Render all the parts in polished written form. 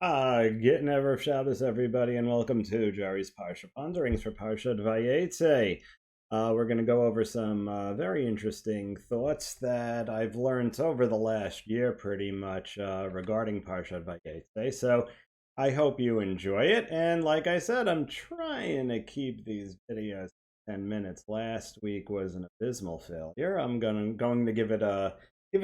Getting Ever Shabbos, everybody, and welcome to Jerry's Parsha Ponderings for Parsha Vayeitzei. We're going to go over some very interesting thoughts that I've learned over the last year, pretty much, regarding Parsha Vayeitzei. So I hope you enjoy it. And like I said, I'm trying to keep these videos 10 minutes. Last week was an abysmal failure. I'm going to give it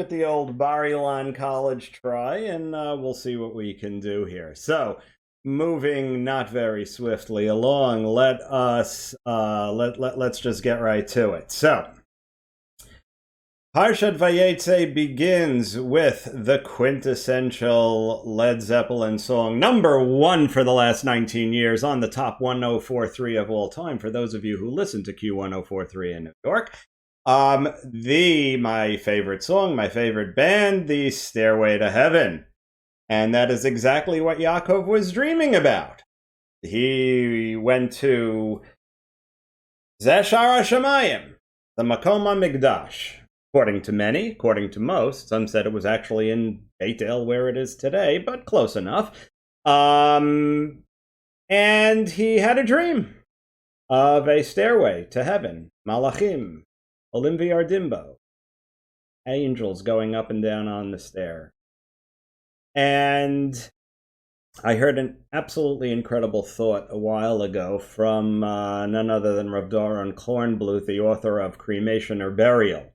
the old Bar-Ilan College try, and we'll see what we can do here. So, moving not very swiftly along, let's just get right to it. So, Parshat Vayeitzei begins with the quintessential Led Zeppelin song, number one for the last 19 years on the top 1043 of all time. For those of you who listen to Q1043 in New York, my favorite song, my favorite band, the Stairway to Heaven. And that is exactly what Yaakov was dreaming about. He went to Zeh Shara Shamayim, the Makom HaMikdash. According to many, according to most, some said it was actually in Beit El where it is today, but close enough. And he had a dream of a stairway to heaven, Malachim, Olim V'Yardimbo, angels going up and down on the stair. And I heard an absolutely incredible thought a while ago from none other than Rav Doron Kornbluth, the author of Cremation or Burial,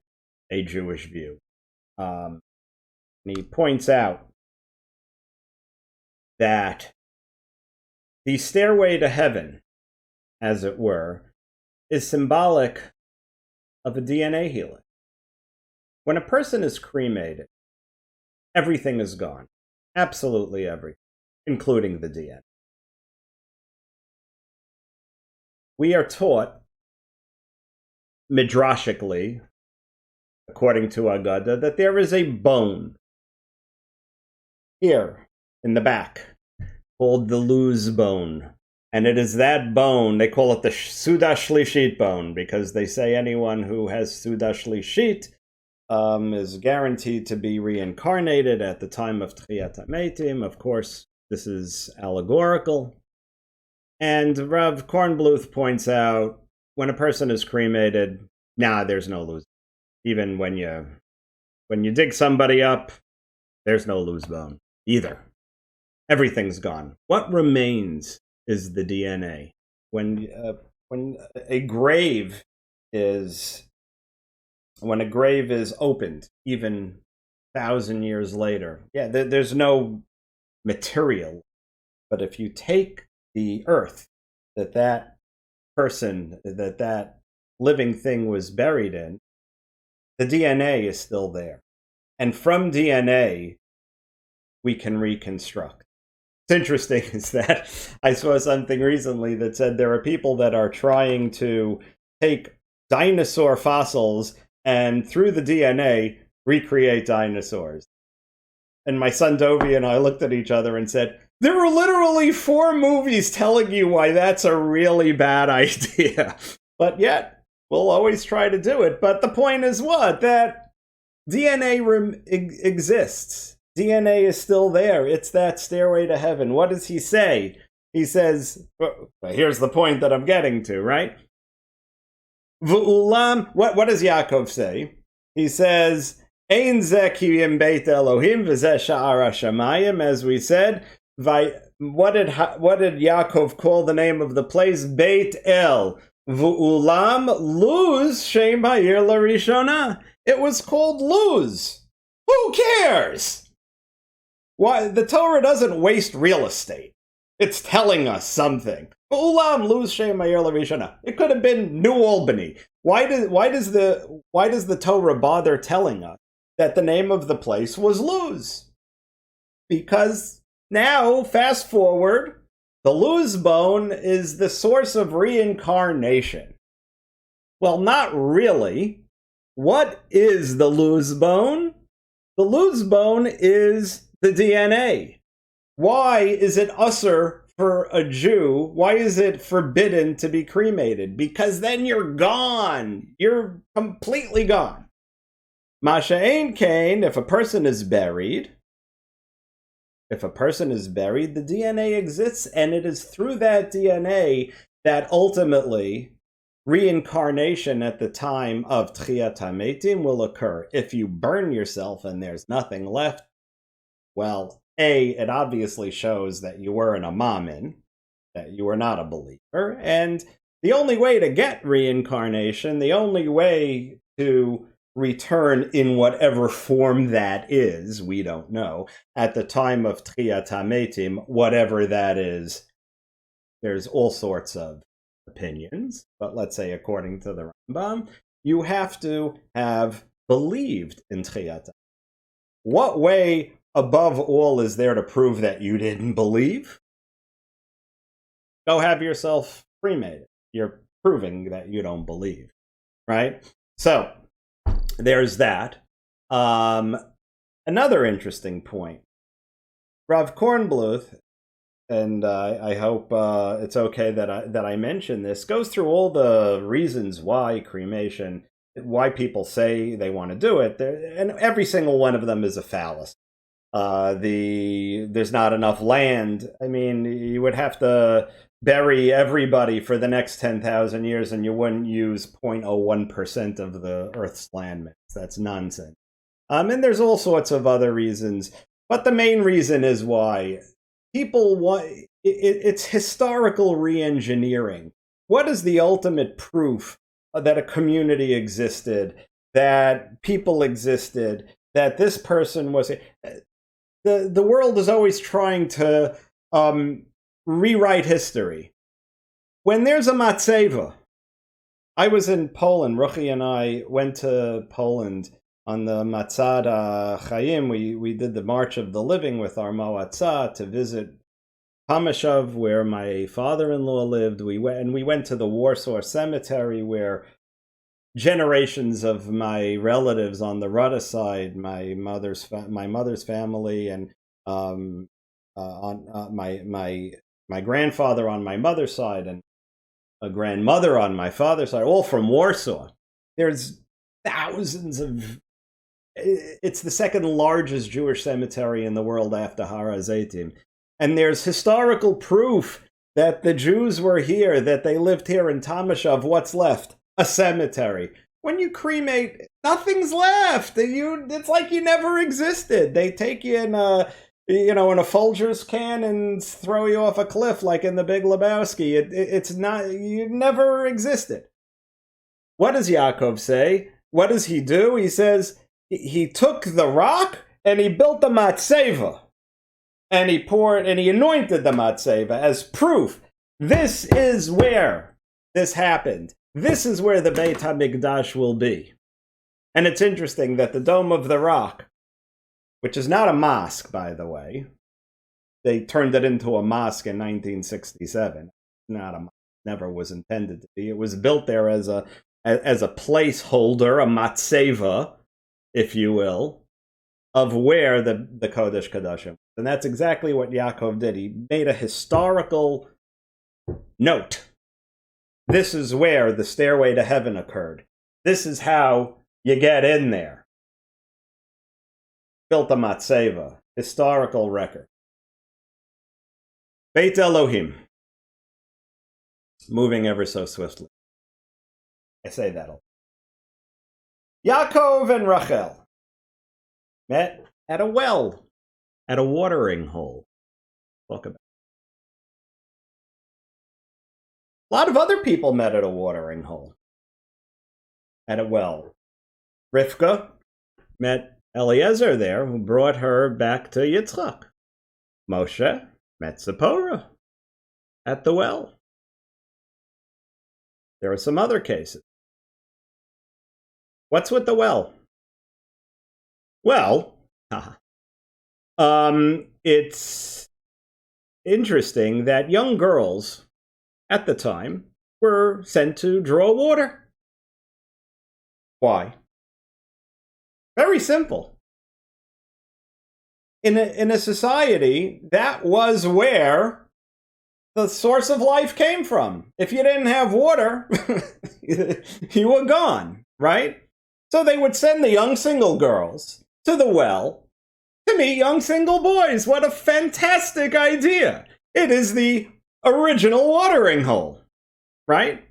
a Jewish View. And he points out that the stairway to heaven, as it were, is symbolic of a DNA helix. When a person is cremated, everything is gone. Absolutely everything, including the DNA. We are taught, midrashically, according to Agada, that there is a bone here in the back called the luz bone. And it is that bone, they call it the Suda Shlishit bone, because they say anyone who has Suda Shlishit is guaranteed to be reincarnated at the time of Tchiyat HaMeitim. Of course, this is allegorical. And Rav Kornbluth points out, when a person is cremated, there's no luz. Even when you dig somebody up, there's no luz bone either. Everything's gone. What remains is the DNA. When a grave is opened, even 1,000 years later, there's no material. But if you take the earth that person, that living thing was buried in, the DNA is still there. And from DNA, we can reconstruct. What's interesting is that I saw something recently that said there are people that are trying to take dinosaur fossils and through the DNA recreate dinosaurs. And my son Dovey and I looked at each other and said, there are literally 4 movies telling you why that's a really bad idea. But yet, we'll always try to do it. But the point is what? That DNA exists. DNA is still there. It's that stairway to heaven. What does he say? He says, here's the point that I'm getting to, right? V'ulam, what does Yaakov say? He says, Ein zeh ki beit Elohim v'zeh sha'ar hashamayim, as we said. What did Yaakov call the name of the place? Beit El. V'ulam luz shem ha'ir larishona. It was called Luz. Who cares? Why, the Torah doesn't waste real estate. It's telling us something. Ulam luz shem ha'ir larishona. It could have been New Albany. Why does the Torah bother telling us that the name of the place was Luz? Because now, fast forward, the luz bone is the source of reincarnation. Well, not really. What is the luz bone? The luz bone is the DNA. Why is it usher for a Jew? Why is it forbidden to be cremated? Because then you're gone. You're completely gone. Masha ein kain, if a person is buried, If a person is buried, the DNA exists, and it is through that DNA that ultimately reincarnation at the time of Tchiyat HaMetim will occur. If you burn yourself and there's nothing left, well, it obviously shows that you weren't a mamin, that you were not a believer, and the only way to get reincarnation, the only way to return in whatever form that is, we don't know, at the time of Tchiyat HaMetim, whatever that is, there's all sorts of opinions, but let's say according to the Rambam, you have to have believed in Tchiyat. What way above all is there to prove that you didn't believe? Go have yourself cremated. You're proving that you don't believe, right? So there's that. Another interesting point. Rav Kornbluth, and I hope it's okay that I mention this, goes through all the reasons why cremation, why people say they want to do it, and every single one of them is a fallacy. There's not enough land. I mean, you would have to bury everybody for the next 10,000 years, and you wouldn't use 0.01% of the Earth's landmass. That's nonsense. And there's all sorts of other reasons, but the main reason is why people want. It's historical re-engineering. What is the ultimate proof that a community existed, that people existed, that this person was? The world is always trying to rewrite history. When there's a matzeva, I was in Poland. Ruchi and I went to Poland on the Matzad Chaim. We did the March of the Living with our Moatzah to visit Hamashov, where my father-in-law lived. We went to the Warsaw Cemetery, where generations of my relatives on the Rudda side, my mother's family, and on my grandfather on my mother's side, and a grandmother on my father's side, all from Warsaw. There's thousands of. It's the second largest Jewish cemetery in the world after Har HaZeitim. And there's historical proof that the Jews were here, that they lived here in Tamashov. What's left? A cemetery. When you cremate, nothing's left. It's like you never existed. They take you in a Folgers can and throw you off a cliff like in The Big Lebowski. It's not, you never existed. What does Yaakov say? What does he do? He says he took the rock and he built the matzeva. And he anointed the matzeva as proof. This is where this happened. This is where the Beit HaMikdash will be. And it's interesting that the Dome of the Rock, which is not a mosque, by the way, they turned it into a mosque in 1967. Not a mosque. Never was intended to be. It was built there as a placeholder, a matzeva, if you will, of where the Kodesh Kodashim. And that's exactly what Yaakov did. He made a historical note. This is where the stairway to heaven occurred. This is how you get in there. Built a matzeva, historical record. Beit Elohim. Moving ever so swiftly. I say that a lot. Yaakov and Rachel met at a well, at a watering hole. Talk about it. A lot of other people met at a watering hole, at a well. Rivka met Eliezer there, who brought her back to Yitzchak. Moshe met Zipporah at the well. There are some other cases. What's with the well? Well, it's interesting that young girls at the time were sent to draw water. Why? Very simple. In a society, that was where the source of life came from. If you didn't have water, you were gone, right? So they would send the young single girls to the well to meet young single boys. What a fantastic idea. It is the original watering hole, right?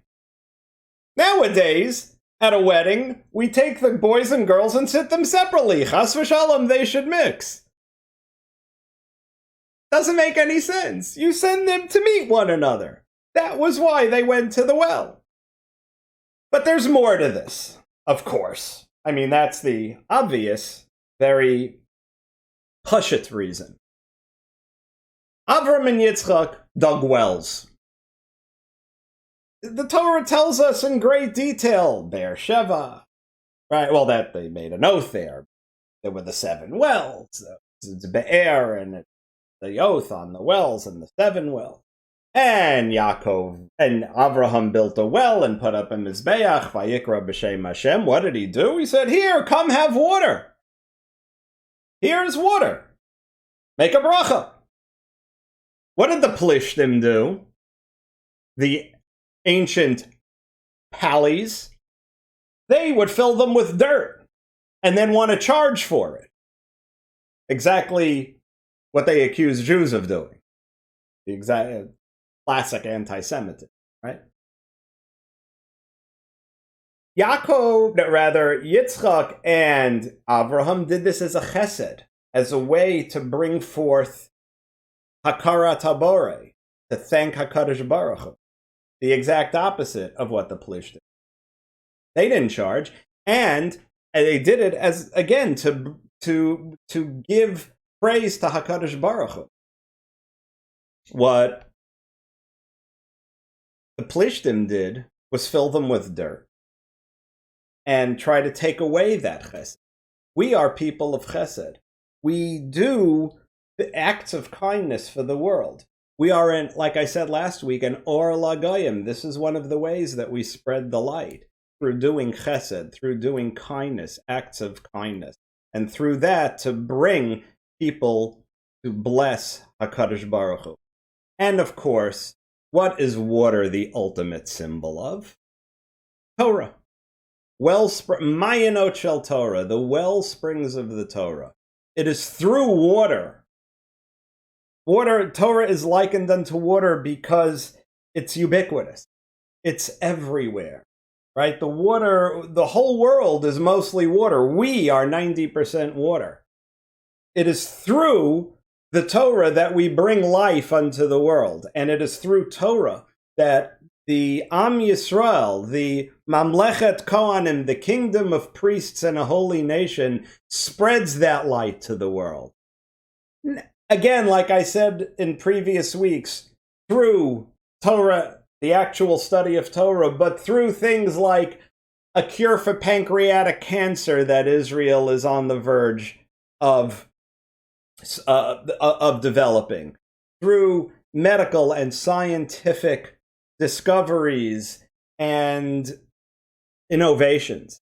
Nowadays, at a wedding, we take the boys and girls and sit them separately. Chas v'shalom, they should mix. Doesn't make any sense. You send them to meet one another. That was why they went to the well. But there's more to this, of course. I mean, that's the obvious, very pashut reason. Avram and Yitzchak dug wells. The Torah tells us in great detail, Be'er Sheva, right? Well, that they made an oath there. There were the 7 wells. It's Be'er and the oath on the wells and the 7 wells. And Yaakov and Avraham built a well and put up a mizbeach, vayikra b'shem Hashem. What did he do? He said, here, come have water. Here's water. Make a bracha. What did the Plishtim do? The ancient pallies, they would fill them with dirt and then want to charge for it. Exactly what they accuse Jews of doing. The exact classic anti-Semitism, right? Yitzchak and Avraham did this as a chesed, as a way to bring forth hakarat habore, to thank HaKadosh Baruch Hu. The exact opposite of what the Plishtim. They didn't charge, and they did it as, again, to give praise to HaKadosh Baruch Hu. What the Plishtim did was fill them with dirt and try to take away that chesed. We are people of chesed. We do the acts of kindness for the world. We are, in, like I said last week, an or lagoyim. This is one of the ways that we spread the light, through doing chesed, through doing kindness, acts of kindness, and through that to bring people to bless HaKadosh Baruch Hu. And of course, what is water the ultimate symbol of? Torah. Mayanot shel Torah, the well springs of the Torah. It is through water. Torah is likened unto water because it's ubiquitous. It's everywhere, right? The whole world is mostly water. We are 90% water. It is through the Torah that we bring life unto the world. And it is through Torah that the Am Yisrael, the Mamlechet Kohanim, the kingdom of priests and a holy nation, spreads that light to the world. Again, like I said in previous weeks, through Torah, the actual study of Torah, but through things like a cure for pancreatic cancer that Israel is on the verge of developing, through medical and scientific discoveries and innovations.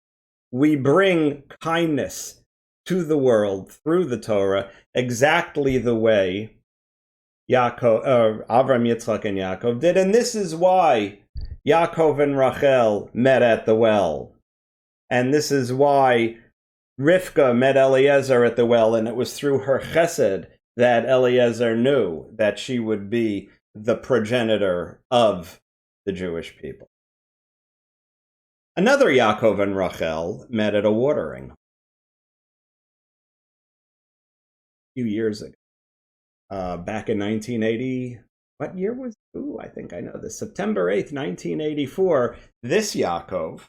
We bring kindness to the world through the Torah exactly the way Avram, Yitzchak, and Yaakov did. And this is why Yaakov and Rachel met at the well. And this is why Rivka met Eliezer at the well, and it was through her chesed that Eliezer knew that she would be the progenitor of the Jewish people. Another Yaakov and Rachel met at a watering a few years ago. Back in 1980, what year was it? I think I know this. September 8th, 1984, this Yaakov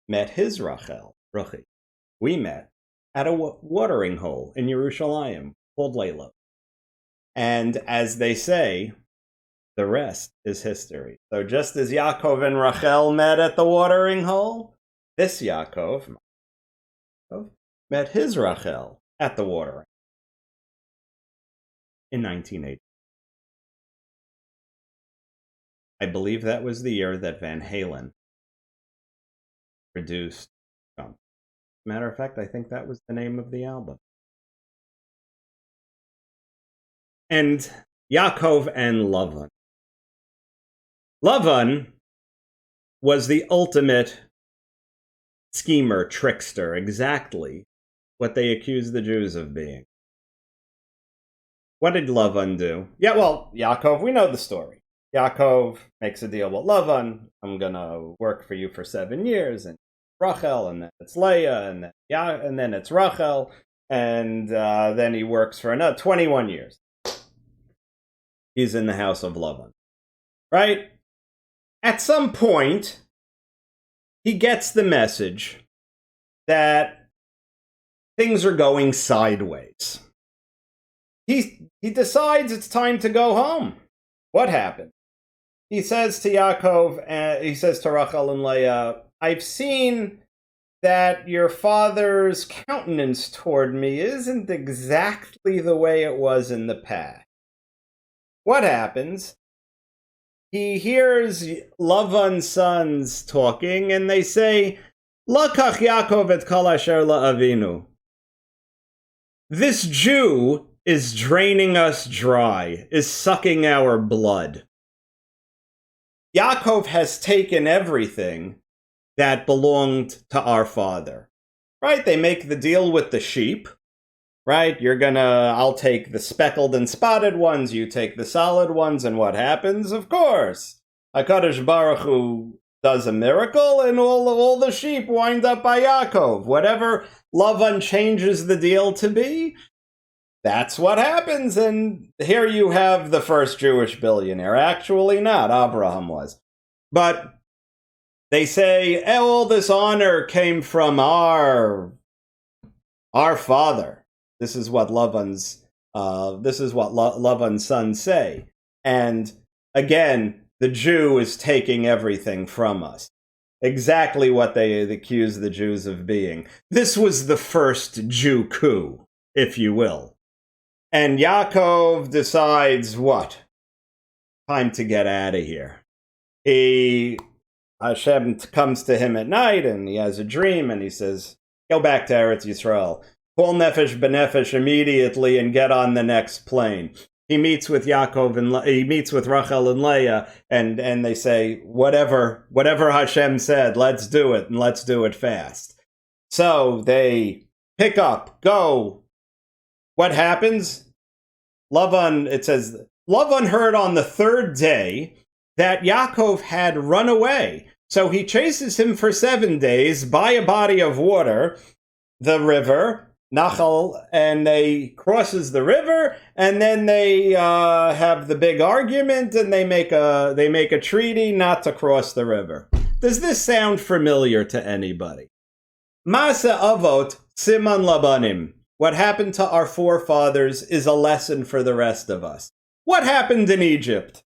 met his Rachel, Ruchi. We met at a watering hole in Yerushalayim called Layla. And as they say, the rest is history. So just as Yaakov and Rachel met at the watering hole, this Yaakov met his Rachel at the watering in 1980. I believe that was the year that Van Halen produced. Matter of fact, I think that was the name of the album. And Yaakov and Lavan. Lavan was the ultimate schemer, trickster, exactly what they accused the Jews of being. What did Lavan do? Yeah, well, Yaakov, we know the story. Yaakov makes a deal with Lavan. I'm gonna work for you for 7 years, and Rachel, and then it's Leah, and then it's Rachel, and then he works for another 21 years. He's in the house of Lavan, right? At some point, he gets the message that things are going sideways. He decides it's time to go home. What happened? He says to Yaakov, he says to Rachel and Leah, I've seen that your father's countenance toward me isn't exactly the way it was in the past. What happens? He hears Lavan's sons talking, and they say, Lakach Yaakov et kol asher la'avinu. This Jew is draining us dry, is sucking our blood. Yaakov has taken everything that belonged to our father. Right? They make the deal with the sheep. Right? I'll take the speckled and spotted ones, you take the solid ones, and what happens? Of course, HaKadosh Baruch Hu does a miracle, and all the sheep wind up by Yaakov. Whatever Lavan changes the deal to be, that's what happens, and here you have the first Jewish billionaire. Actually not, Abraham was. But they say, all this honor came from our father. This is what Lavan's sons say. And again, the Jew is taking everything from us. Exactly what they accuse the Jews of being. This was the first Jew coup, if you will. And Yaakov decides what? Time to get out of here. Hashem comes to him at night and he has a dream and he says, go back to Eretz Yisrael. Call Nefesh B'Nefesh immediately and get on the next plane. He meets with Yaakov and he meets with Rachel and Leah, and they say, whatever Hashem said, let's do it, and let's do it fast. So they pick up, go. What happens? It says, Lavan heard on the third day that Yaakov had run away. So he chases him for 7 days by a body of water, the river, Nachal, and they crosses the river, and then they have the big argument, and they make a treaty not to cross the river. Does this sound familiar to anybody? Masa avot siman labanim. What happened to our forefathers is a lesson for the rest of us. What happened in Egypt?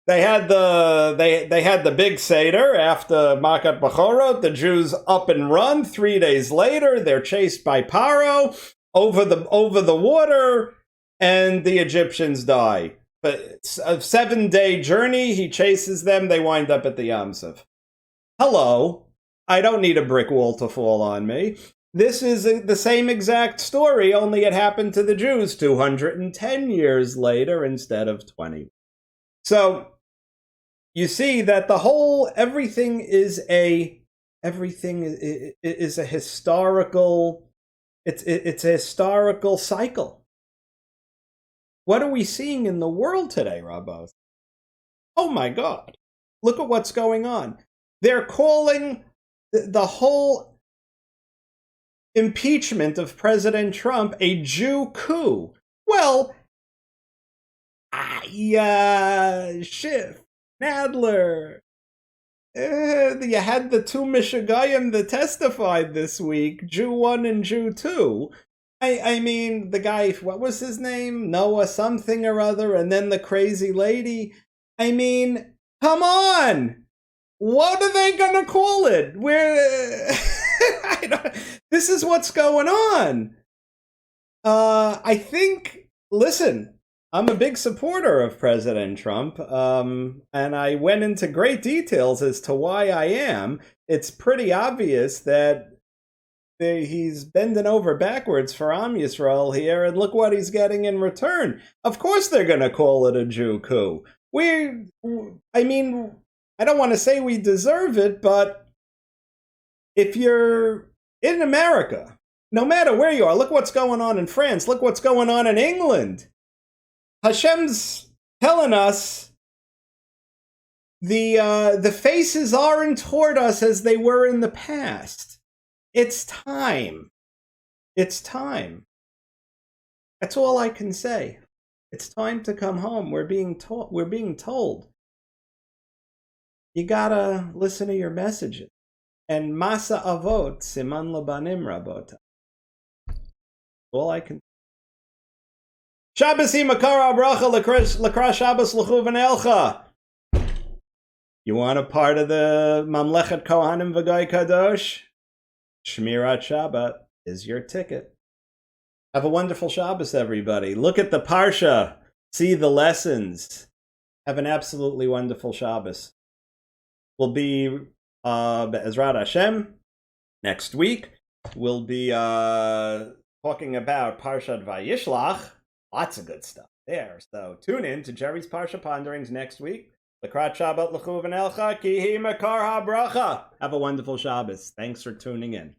They had the big Seder after Makat Bachorot. The Jews up and run. 3 days later, they're chased by Paro over the water, and the Egyptians die. But it's a 7-day journey. He chases them. They wind up at the Yam Suf. Hello. I don't need a brick wall to fall on me. This is the same exact story, only it happened to the Jews 210 years later instead of 20. So you see that everything is a historical, it's a historical cycle. What are we seeing in the world today, Rabbos? Oh my God. Look at what's going on. They're calling the whole impeachment of President Trump a Jew coup. Well, Schiff, Nadler, you had the two Michigayim that testified this week, Jew 1 and Jew 2. I mean, the guy, what was his name? Noah something or other, and then the crazy lady. I mean, come on! What are they gonna call it? This is what's going on. I think, listen, I'm a big supporter of President Trump, and I went into great details as to why I am. It's pretty obvious that he's bending over backwards for Am Yisrael here, and look what he's getting in return. Of course they're going to call it a Jew coup. I mean, I don't want to say we deserve it, but if you're in America, no matter where you are, look what's going on in France, look what's going on in England. Hashem's telling us the faces aren't toward us as they were in the past. It's time. It's time. That's all I can say. It's time to come home. We're being told. You gotta listen to your messages. And Masa Avot, Siman Labanim Rabota. All I can. Shabbos Makara Bracha Lakra Shabbos L'chuvan Elcha. You want a part of the Mamlechet Kohanim V'Goy Kadosh? Shmirat Shabbat is your ticket. Have a wonderful Shabbos, everybody. Look at the Parsha. See the lessons. Have an absolutely wonderful Shabbos. We'll be Be'ezrat Hashem next week. We'll be talking about Parshat Vayishlach. Lots of good stuff there. So tune in to Jerry's Parsha Ponderings next week. L'krat Shabbat l'chuvan elcha ki hi makar ha'bracha. Have a wonderful Shabbos. Thanks for tuning in.